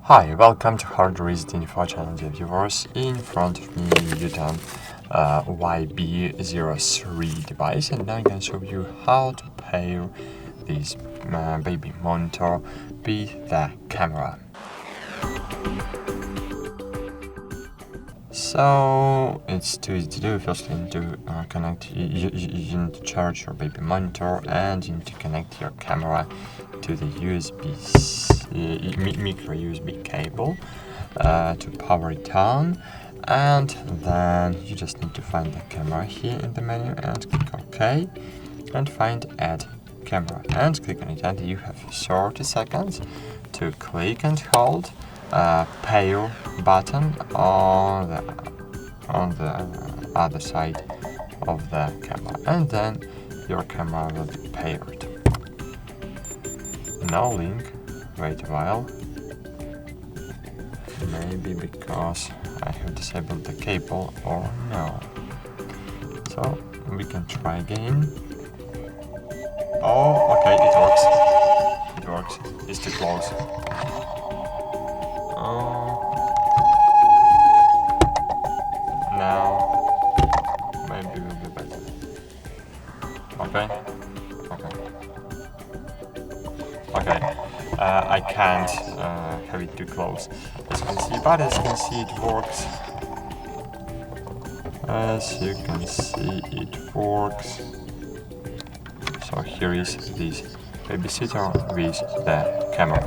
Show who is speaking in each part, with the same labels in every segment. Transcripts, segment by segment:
Speaker 1: Hi, welcome to HardReset.Info channel, dear viewers. In front of me, YOTON YB03 device, and now I'm going to show you how to pair this baby monitor with the camera. So it's too easy to do. First, you need to connect. You need to charge your baby monitor, and you need to connect your camera to the micro USB cable to power it on. And then you just need to find the camera here in the menu and click OK, and find Add Camera and click on it. And you have 30 seconds to click and hold pair button on the other side of the camera, and then your camera will be paired. No link. Wait a while. Maybe because I have disabled the cable, or no. So we can try again. Oh, okay, it works. It works. It's too close. Now maybe will be better. Okay. I can't have it too close, as you can see, but as you can see it works. So here is this babysitter with the camera.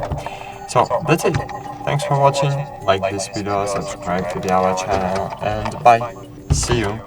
Speaker 1: So that's it. Thanks for watching. Like this video, subscribe to our channel, and bye. See you.